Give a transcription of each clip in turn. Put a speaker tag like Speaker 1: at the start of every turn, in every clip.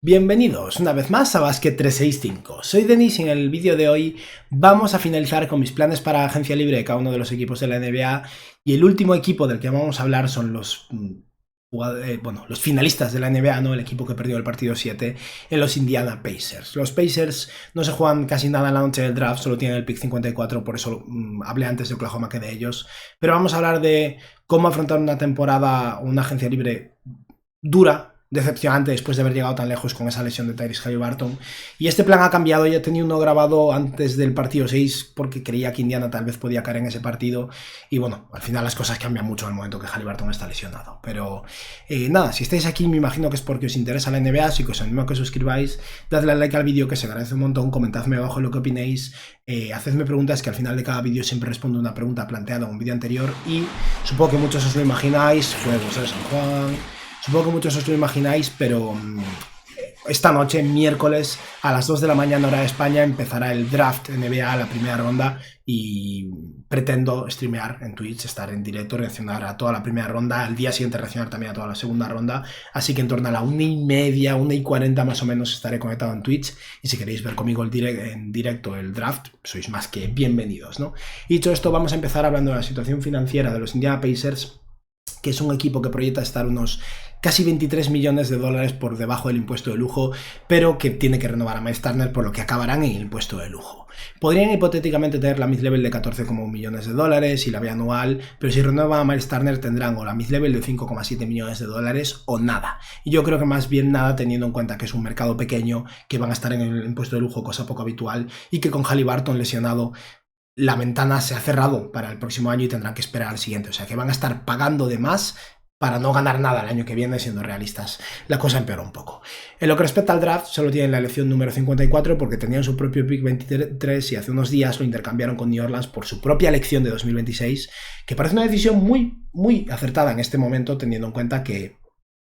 Speaker 1: Bienvenidos una vez más a Basket 365. Soy Denis y en el vídeo de hoy vamos a finalizar con mis planes para agencia libre de cada uno de los equipos de la NBA y el último equipo del que vamos a hablar son los finalistas de la NBA, ¿no? El equipo que perdió el partido 7 en los Indiana Pacers. Los Pacers no se juegan casi nada en la noche del draft, solo tienen el pick 54, por eso hablé antes de Oklahoma que de ellos. Pero vamos a hablar de cómo afrontar una temporada, una agencia libre dura, decepcionante después de haber llegado tan lejos con esa lesión de Tyrese Haliburton. Y este plan ha cambiado. Ya tenía uno grabado antes del partido 6 porque creía que Indiana tal vez podía caer en ese partido. Y bueno, al final las cosas cambian mucho al momento que Haliburton está lesionado. Pero nada, si estáis aquí me imagino que es porque os interesa la NBA, así que os animo a que os suscribáis, dadle al like al vídeo que se agradece un montón, comentadme abajo lo que opinéis, hacedme preguntas que al final de cada vídeo siempre respondo una pregunta planteada en un vídeo anterior y supongo que muchos os lo imagináis, Fuegos de San Juan. Supongo que muchos os lo imagináis, pero esta noche, miércoles, a las 2 de la mañana hora de España, empezará el draft NBA, la primera ronda, y pretendo streamear en Twitch, estar en directo, reaccionar a toda la primera ronda, al día siguiente reaccionar también a toda la segunda ronda, así que en torno a la 1:30, 1:40 más o menos estaré conectado en Twitch, y si queréis ver conmigo en directo el draft, sois más que bienvenidos, ¿no? Y dicho esto, vamos a empezar hablando de la situación financiera de los Indiana Pacers, que es un equipo que proyecta estar unos casi 23 millones de dólares por debajo del impuesto de lujo, pero que tiene que renovar a Miles Turner, por lo que acabarán en el impuesto de lujo. Podrían hipotéticamente tener la mid-level de 14,1 millones de dólares y la B anual, pero si renuevan a Miles Turner tendrán o la mid-level de 5,7 millones de dólares o nada. Y yo creo que más bien nada, teniendo en cuenta que es un mercado pequeño, que van a estar en el impuesto de lujo, cosa poco habitual, y que con Haliburton lesionado la ventana se ha cerrado para el próximo año y tendrán que esperar al siguiente. O sea que van a estar pagando de más para no ganar nada el año que viene, siendo realistas. La cosa empeora un poco. En lo que respecta al draft, solo tienen la elección número 54 porque tenían su propio pick 23 y hace unos días lo intercambiaron con New Orleans por su propia elección de 2026, que parece una decisión muy acertada en este momento, teniendo en cuenta que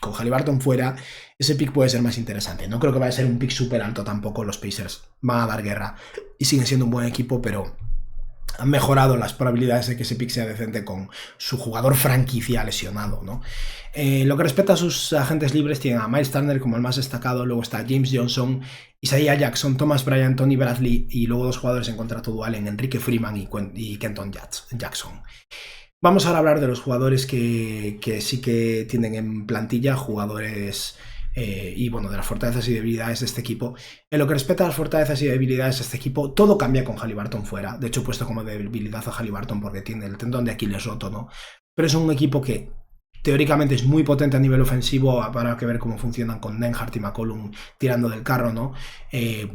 Speaker 1: con Haliburton fuera, ese pick puede ser más interesante. No creo que vaya a ser un pick súper alto tampoco. Los Pacers van a dar guerra y siguen siendo un buen equipo, pero han mejorado las probabilidades de que ese pick sea decente con su jugador franquicia lesionado, ¿no? Lo que respecta a sus agentes libres, tienen a Miles Turner como el más destacado, luego está James Johnson, Isaiah Jackson, Thomas Bryant, Tony Bradley y luego dos jugadores en contrato dual en Enrique Freeman y Kenton Jackson. Vamos ahora a hablar de los jugadores que sí que tienen en plantilla, jugadores y bueno, de las fortalezas y debilidades de este equipo. En lo que respecta a las fortalezas y debilidades de este equipo, todo cambia con Haliburton fuera. De hecho, he puesto como debilidad a Haliburton porque tiene el tendón de Aquiles roto, ¿no? Pero es un equipo que teóricamente es muy potente a nivel ofensivo, para que ver cómo funcionan con Nembhard y McCollum tirando del carro, ¿no?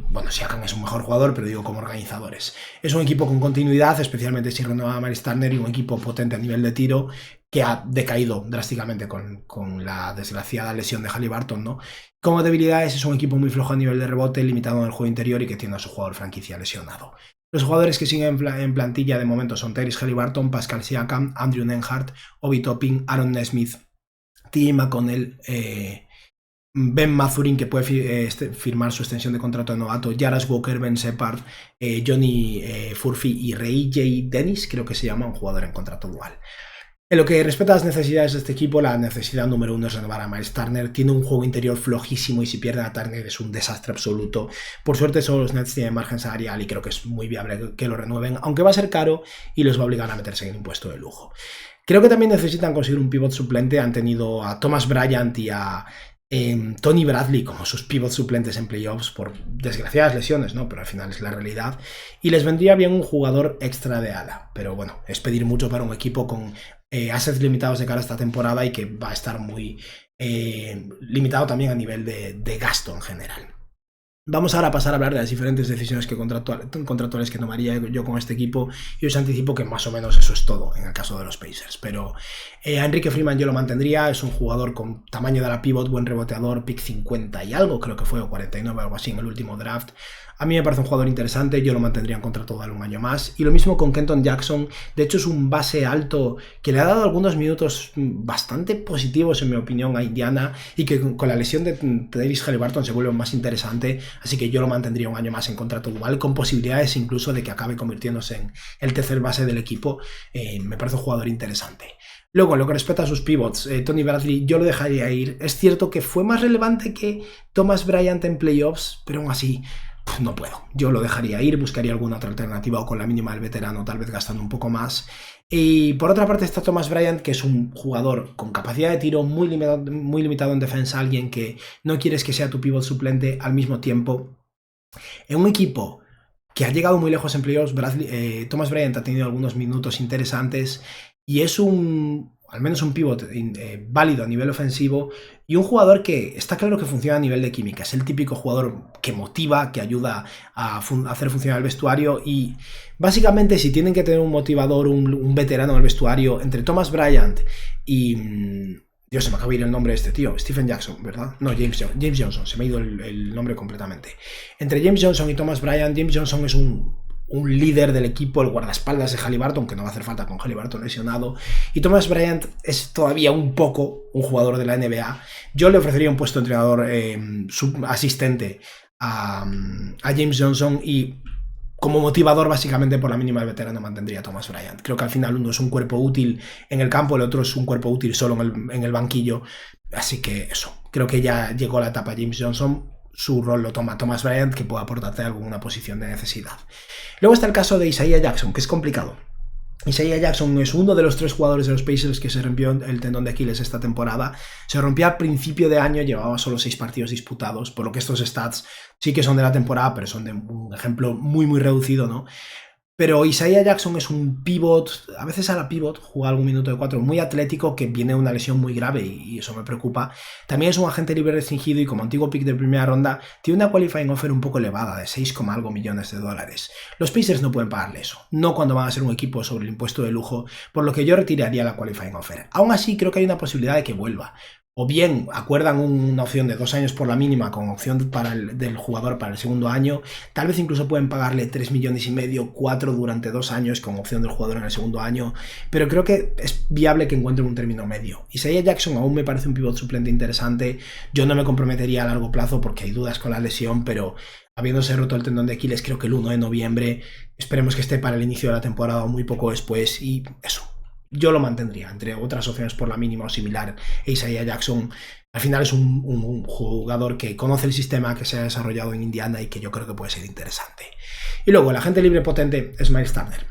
Speaker 1: Bueno, Siakam es un mejor jugador, pero digo como organizadores. Es un equipo con continuidad, especialmente si renueva a Miles Turner, y un equipo potente a nivel de tiro que ha decaído drásticamente con la desgraciada lesión de Haliburton, ¿no? Como debilidades, es un equipo muy flojo a nivel de rebote, limitado en el juego interior y que tiene a su jugador franquicia lesionado. Los jugadores que siguen en plantilla de momento son Tyrese Haliburton, Pascal Siakam, Andrew Nembhard, Obi Toppin, Aaron Nesmith, T. McConnell, Ben Mathurin, que puede firmar su extensión de contrato de novato, Jaras Walker, Ben Shepard, Johnny Furphy y Ray J. Dennis, creo que se llama, un jugador en contrato dual. En lo que respecta a las necesidades de este equipo, la necesidad número uno es renovar a Miles Turner. Tiene un juego interior flojísimo y si pierde a Turner es un desastre absoluto. Por suerte solo los Nets tienen margen salarial y creo que es muy viable que lo renueven, aunque va a ser caro y los va a obligar a meterse en el impuesto de lujo. Creo que también necesitan conseguir un pivot suplente. Han tenido a Thomas Bryant y a Tony Bradley como sus pivots suplentes en playoffs por desgraciadas lesiones, ¿no? Pero al final es la realidad. Y les vendría bien un jugador extra de ala. Pero bueno, es pedir mucho para un equipo con assets limitados de cara a esta temporada y que va a estar muy limitado también a nivel de gasto en general. Vamos ahora a pasar a hablar de las diferentes decisiones contractuales que tomaría yo con este equipo y os anticipo que más o menos eso es todo en el caso de los Pacers. Pero a Enrique Freeman yo lo mantendría, es un jugador con tamaño de la pivot, buen reboteador, pick 50 y algo, creo que fue, o 49, algo así en el último draft. A mí me parece un jugador interesante, yo lo mantendría en contrato de un año más. Y lo mismo con Kenton Jackson, de hecho es un base alto que le ha dado algunos minutos bastante positivos en mi opinión a Indiana y que con la lesión de Tyrese Haliburton se vuelve más interesante. así que yo lo mantendría un año más en contrato dual, con posibilidades incluso de que acabe convirtiéndose en el tercer base del equipo. Me parece un jugador interesante. Luego, en lo que respecta a sus pivots, Tony Bradley yo lo dejaría ir. Es cierto que fue más relevante que Thomas Bryant en playoffs, pero aún así no puedo. Yo lo dejaría ir, buscaría alguna otra alternativa o con la mínima del veterano, tal vez gastando un poco más. Y por otra parte está Thomas Bryant, que es un jugador con capacidad de tiro muy limitado en defensa, alguien que no quieres que sea tu pivot suplente al mismo tiempo. En un equipo que ha llegado muy lejos en playoffs, Thomas Bryant ha tenido algunos minutos interesantes y es al menos un pivot válido a nivel ofensivo y un jugador que está claro que funciona a nivel de química. Es el típico jugador que motiva, que ayuda a hacer funcionar el vestuario y básicamente si tienen que tener un motivador, un veterano en el vestuario, entre Thomas Bryant y... Dios, se me acaba de ir el nombre de este tío. Stephen Jackson, ¿verdad? No, James Johnson. Se me ha ido el nombre completamente. Entre James Johnson y Thomas Bryant, James Johnson es un líder del equipo, el guardaespaldas de Haliburton, que no va a hacer falta con Haliburton lesionado. Y Thomas Bryant es todavía un poco un jugador de la NBA. Yo le ofrecería un puesto de entrenador asistente a James Johnson y... como motivador, básicamente por la mínima del veterano mantendría a Thomas Bryant. Creo que al final uno es un cuerpo útil en el campo, el otro es un cuerpo útil solo en el banquillo. Así que eso, creo que ya llegó la etapa James Johnson. Su rol lo toma Thomas Bryant, que puede aportarte alguna posición de necesidad. Luego está el caso de Isaiah Jackson, que es complicado. Isaiah Jackson es uno de los 3 jugadores de los Pacers que se rompió el tendón de Aquiles esta temporada. Se rompió al principio de año, llevaba solo 6 partidos disputados, por lo que estos stats sí que son de la temporada, pero son de un ejemplo muy reducido, ¿no? Pero Isaiah Jackson es un pivot, a veces a la pivot, juega algún minuto de 4, muy atlético, que viene de una lesión muy grave y eso me preocupa. También es un agente libre restringido y como antiguo pick de primera ronda, tiene una qualifying offer un poco elevada, de 6, algo millones de dólares. Los Pacers no pueden pagarle eso, no cuando van a ser un equipo sobre el impuesto de lujo, por lo que yo retiraría la qualifying offer. Aún así, creo que hay una posibilidad de que vuelva. O bien acuerdan una opción de 2 años por la mínima con opción del jugador para el segundo año. Tal vez incluso pueden pagarle 3 millones y medio, 4 durante 2 años con opción del jugador en el segundo año. Pero creo que es viable que encuentren un término medio. Isaiah Jackson aún me parece un pivot suplente interesante. Yo no me comprometería a largo plazo porque hay dudas con la lesión, pero habiéndose roto el tendón de Aquiles creo que el 1 de noviembre. Esperemos que esté para el inicio de la temporada o muy poco después y eso. Yo lo mantendría, entre otras opciones por la mínima o similar. Isaiah Jackson al final es un jugador que conoce el sistema, que se ha desarrollado en Indiana y que yo creo que puede ser interesante. Y luego el agente libre potente es Miles Turner.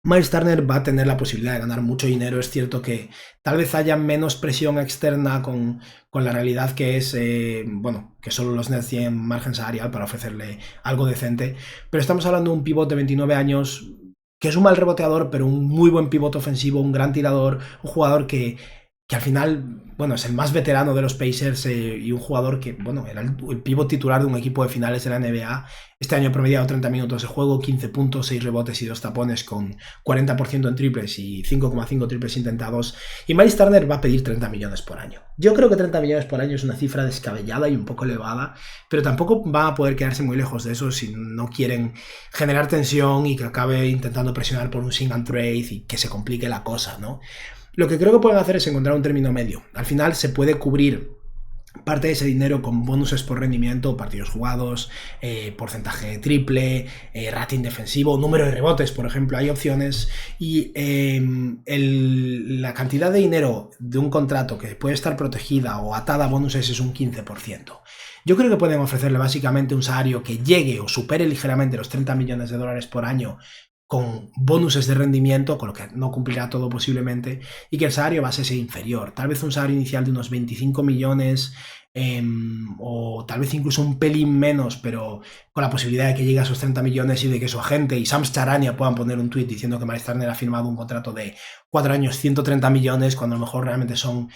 Speaker 1: Miles Turner va a tener la posibilidad de ganar mucho dinero. Es cierto que tal vez haya menos presión externa con la realidad que es, que solo los Nets tienen margen salarial para ofrecerle algo decente, pero estamos hablando de un pivot de 29 años que es un mal reboteador, pero un muy buen pivote ofensivo, un gran tirador, un jugador que al final, es el más veterano de los Pacers y un jugador que, era el pivot titular de un equipo de finales de la NBA. Este año ha promediado 30 minutos de juego, 15 puntos, 6 rebotes y 2 tapones con 40% en triples y 5,5 triples intentados. Y Miles Turner va a pedir 30 millones por año. Yo creo que 30 millones por año es una cifra descabellada y un poco elevada, pero tampoco van a poder quedarse muy lejos de eso si no quieren generar tensión y que acabe intentando presionar por un sing and trade y que se complique la cosa, ¿no? Lo que creo que pueden hacer es encontrar un término medio. Al final se puede cubrir parte de ese dinero con bonuses por rendimiento, partidos jugados, porcentaje de triple, rating defensivo, número de rebotes, por ejemplo, hay opciones. Y la cantidad de dinero de un contrato que puede estar protegida o atada a bonuses es un 15%. Yo creo que pueden ofrecerle básicamente un salario que llegue o supere ligeramente los 30 millones de dólares por año con bonuses de rendimiento, con lo que no cumplirá todo posiblemente, y que el salario base sea inferior. Tal vez un salario inicial de unos 25 millones, o tal vez incluso un pelín menos, pero con la posibilidad de que llegue a esos 30 millones y de que su agente y Shams Charania puedan poner un tweet diciendo que Miles Turner ha firmado un contrato de 4 años, 130 millones, cuando a lo mejor realmente son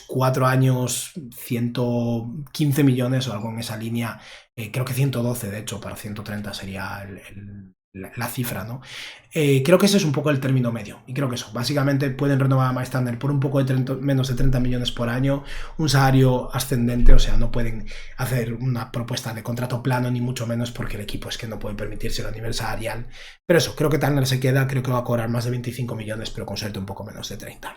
Speaker 1: 4 años, 115 millones o algo en esa línea. Creo que 112, de hecho, para 130 sería la cifra, ¿no? Creo que ese es un poco el término medio. Y creo que eso, básicamente pueden renovar a Miles Turner por un poco menos de 30 millones por año, un salario ascendente, o sea, no pueden hacer una propuesta de contrato plano, ni mucho menos, porque el equipo es que no puede permitírselo a nivel salarial. Pero eso, creo que Turner se queda, creo que va a cobrar más de 25 millones, pero con suerte un poco menos de 30.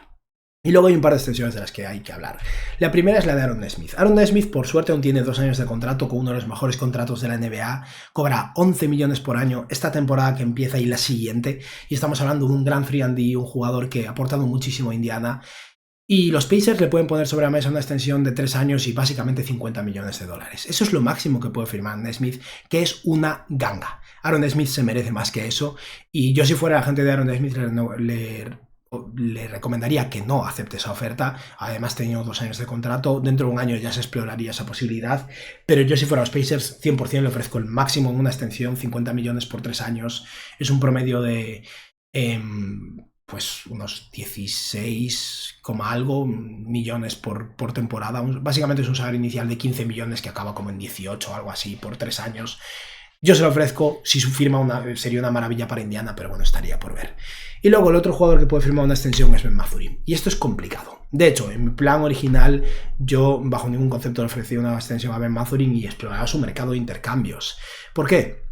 Speaker 1: Y luego hay un par de extensiones de las que hay que hablar. La primera es la de Aaron Nesmith. Aaron Nesmith, por suerte, aún tiene 2 años de contrato con uno de los mejores contratos de la NBA. Cobra 11 millones por año esta temporada que empieza y la siguiente. Y estamos hablando de un gran 3&D, un jugador que ha aportado muchísimo a Indiana. Y los Pacers le pueden poner sobre la mesa una extensión de 3 años y básicamente 50 millones de dólares. Eso es lo máximo que puede firmar Nesmith, que es una ganga. Aaron Smith se merece más que eso. Y yo, si fuera la gente de Aaron Smith, le recomendaría que no acepte esa oferta. Además, tenía 2 años de contrato. Dentro de un año ya se exploraría esa posibilidad. Pero yo, si fuera los Pacers, 100% le ofrezco el máximo en una extensión, 50 millones por 3 años. Es un promedio de pues unos 16, algo millones por temporada. Básicamente es un salario inicial de 15 millones que acaba como en 18 o algo así por 3 años. Yo se lo ofrezco. Si su firma sería una maravilla para Indiana, pero bueno, estaría por ver. Y luego el otro jugador que puede firmar una extensión es Ben Mathurin. Y esto es complicado. De hecho, en mi plan original, yo bajo ningún concepto le ofrecí una extensión a Ben Mathurin y exploraba su mercado de intercambios. ¿Por qué?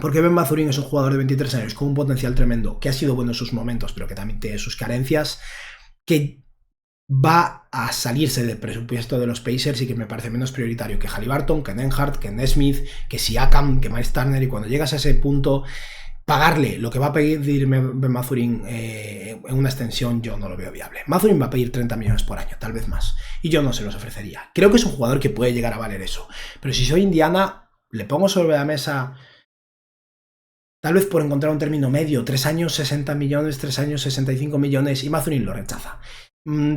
Speaker 1: Porque Ben Mathurin es un jugador de 23 años con un potencial tremendo, que ha sido bueno en sus momentos, pero que también tiene sus carencias, que va a salirse del presupuesto de los Pacers y que me parece menos prioritario que Haliburton, que Nembhard, que Nesmith, que Siakam, que Miles Turner. Y cuando llegas a ese punto, pagarle lo que va a pedir Ben Mathurin en una extensión, yo no lo veo viable. Mathurin va a pedir 30 millones por año, tal vez más, y yo no se los ofrecería. Creo que es un jugador que puede llegar a valer eso, pero si soy Indiana, le pongo sobre la mesa, tal vez por encontrar un término medio, 3 años 60 millones, 3 años 65 millones, y Mathurin lo rechaza.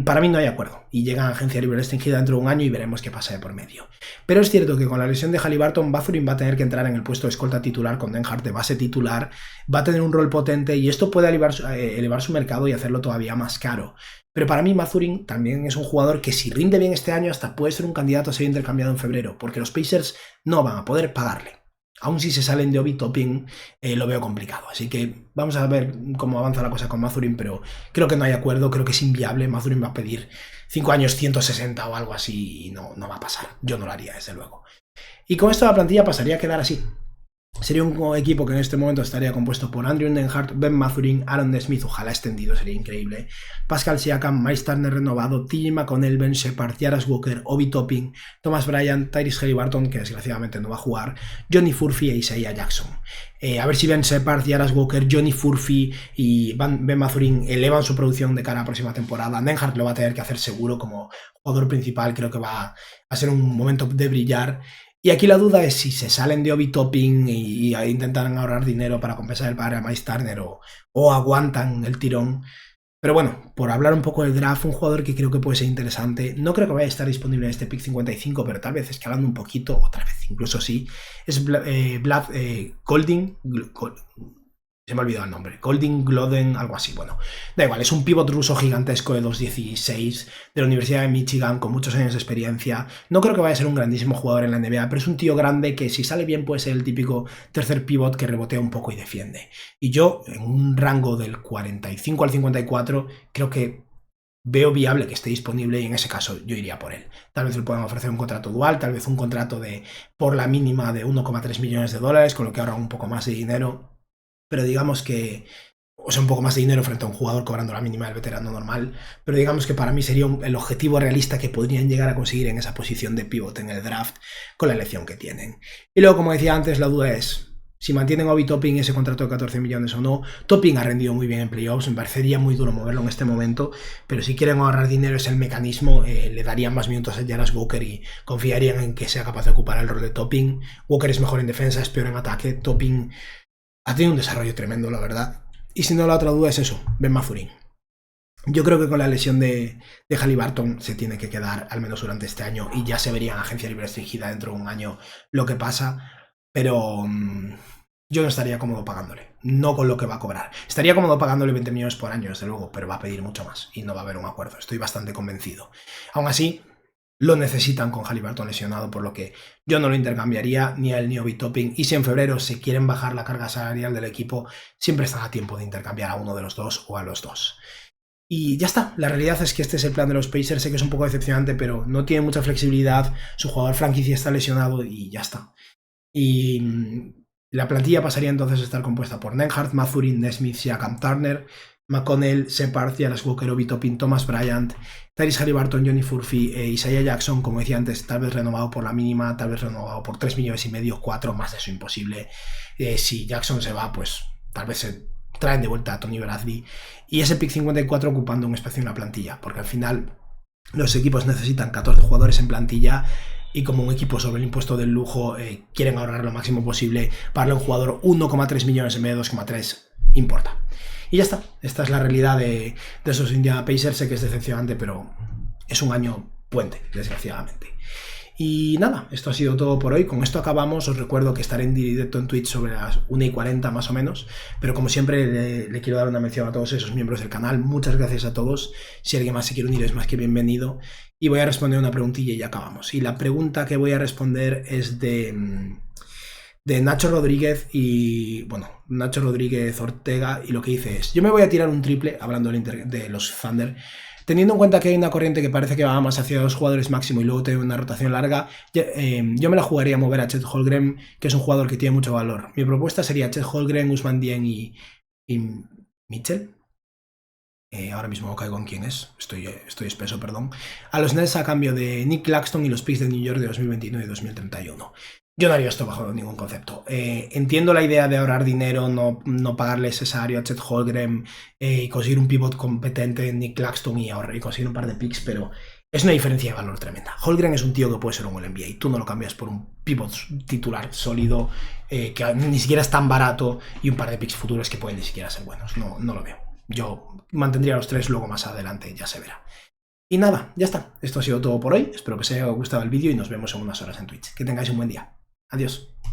Speaker 1: Para mí no hay acuerdo, y llega a agencia libre restringida dentro de un año y veremos qué pasa de por medio. Pero es cierto que con la lesión de Haliburton, Mathurin va a tener que entrar en el puesto de escolta titular con Nembhard de base titular, va a tener un rol potente y esto puede elevar su mercado y hacerlo todavía más caro. Pero para mí Mathurin también es un jugador que, si rinde bien este año, hasta puede ser un candidato a ser intercambiado en febrero, porque los Pacers no van a poder pagarle. Aún si se salen de Obi Toppin, lo veo complicado. Así que vamos a ver cómo avanza la cosa con Mathurin, pero creo que no hay acuerdo, creo que es inviable. Mathurin va a pedir 5 años 160 o algo así y no va a pasar. Yo no lo haría, desde luego. Y con esto la plantilla pasaría a quedar así. Sería un equipo que en este momento estaría compuesto por Andrew Nembhard, Ben Mathurin, Aaron Nesmith, ojalá extendido, sería increíble, Pascal Siakam, Miles Turner renovado, TJ McConnell, Ben Sheppard, Jarrett Walker, Obi Toppin, Thomas Bryant, Tyrese Haliburton, que desgraciadamente no va a jugar, Johnny Furphy e Isaiah Jackson. A ver si Ben Sheppard, Jarrett Walker, Johnny Furphy y Ben Mathurin elevan su producción de cara a la próxima temporada. Nembhard lo va a tener que hacer seguro como jugador principal, creo que va a ser un momento de brillar. Y aquí la duda es si se salen de Obi Toppin y intentan ahorrar dinero para compensar el pagar a Miles Turner o aguantan el tirón. Pero bueno, por hablar un poco del draft, un jugador que creo que puede ser interesante, no creo que vaya a estar disponible en este pick 55, pero tal vez escalando un poquito, o tal vez incluso sí, es Vlad Golding. Se me ha olvidado el nombre. Golding, Gloden, algo así. Bueno, da igual, es un pivot ruso gigantesco de 2'16", de la Universidad de Michigan, con muchos años de experiencia. No creo que vaya a ser un grandísimo jugador en la NBA, pero es un tío grande que, si sale bien, puede ser el típico tercer pivot que rebotea un poco y defiende. Y yo, en un rango del 45 al 54, creo que veo viable que esté disponible, y en ese caso yo iría por él. Tal vez le puedan ofrecer un contrato dual, tal vez un contrato por la mínima de 1,3 millones de dólares, con lo que ahorran un poco más de dinero. Pero digamos que, o sea, un poco más de dinero frente a un jugador cobrando la mínima del veterano normal, pero digamos que para mí sería el objetivo realista que podrían llegar a conseguir en esa posición de pivot en el draft con la elección que tienen. Y luego, como decía antes, la duda es si mantienen a Obi Toppin ese contrato de 14 millones o no. Toppin ha rendido muy bien en playoffs, me parecería muy duro moverlo en este momento, pero si quieren ahorrar dinero es el mecanismo. Le darían más minutos a Jarrett Walker y confiarían en que sea capaz de ocupar el rol de Toppin. Walker es mejor en defensa, es peor en ataque. Toppin ha tenido un desarrollo tremendo, la verdad. Y si no, la otra duda es eso, Ben Mathurin. Yo creo que con la lesión de Haliburton se tiene que quedar, al menos durante este año, y ya se vería en agencia libre restringida dentro de un año lo que pasa, pero yo no estaría cómodo pagándole, no con lo que va a cobrar. Estaría cómodo pagándole 20 millones por año, desde luego, pero va a pedir mucho más y no va a haber un acuerdo, estoy bastante convencido. Aún así, lo necesitan con Haliburton lesionado, por lo que yo no lo intercambiaría ni a él ni a Obi Toppin. Y si en febrero se quieren bajar la carga salarial del equipo, siempre están a tiempo de intercambiar a uno de los dos o a los dos. Y ya está, la realidad es que este es el plan de los Pacers. Sé que es un poco decepcionante, pero no tiene mucha flexibilidad, su jugador franquicia está lesionado y ya está. Y la plantilla pasaría entonces a estar compuesta por Nembhard, Mathurin, Nesmith, Siakam, Turner. McConnell, Shepard, Jaras Walker, Obi Toppin, Thomas Bryant, Tyrese Haliburton, Johnny Furphy, Isaiah Jackson, como decía antes, tal vez renovado por la mínima, tal vez renovado por 3,5 millones, 4, más de eso imposible. Si Jackson se va, pues tal vez se traen de vuelta a Tony Bradley. Y ese pick 54 ocupando un espacio en la plantilla, porque al final los equipos necesitan 14 jugadores en plantilla y como un equipo sobre el impuesto del lujo quieren ahorrar lo máximo posible para un jugador 1,3 millones en vez de 2,3 importa. Y ya está, esta es la realidad de esos Indiana Pacers. Sé que es decepcionante, pero es un año puente, desgraciadamente. Y nada, esto ha sido todo por hoy. Con esto acabamos. Os recuerdo que estaré en directo en Twitch sobre las 1:40 más o menos. Pero como siempre, le quiero dar una mención a todos esos miembros del canal. Muchas gracias a todos. Si alguien más se quiere unir, es más que bienvenido. Y voy a responder una preguntilla y ya acabamos. Y la pregunta que voy a responder es de Nacho Rodríguez y, bueno, Nacho Rodríguez Ortega, y lo que dice es: yo me voy a tirar un triple, hablando de los Thunder, teniendo en cuenta que hay una corriente que parece que va más hacia 2 jugadores máximo y luego tiene una rotación larga, yo me la jugaría a mover a Chet Holmgren, que es un jugador que tiene mucho valor. Mi propuesta sería Chet Holmgren, Ousmane Dieng y Mitchell. Ahora mismo no caigo en quién es, estoy espeso, perdón. A los Nets a cambio de Nick Claxton y los picks de New York de 2029 y 2031. Yo no haría esto bajo ningún concepto. Entiendo la idea de ahorrar dinero, no pagarle ese salario a Chet Holmgren y conseguir un pivot competente en Nick Claxton y conseguir un par de picks, pero es una diferencia de valor tremenda. Holmgren es un tío que puede ser un All-NBA y tú no lo cambias por un pivot titular sólido que ni siquiera es tan barato y un par de picks futuros que pueden ni siquiera ser buenos. No lo veo. Yo mantendría los 3, luego más adelante ya se verá. Y nada, ya está. Esto ha sido todo por hoy. Espero que os haya gustado el vídeo y nos vemos en unas horas en Twitch. Que tengáis un buen día. Adiós.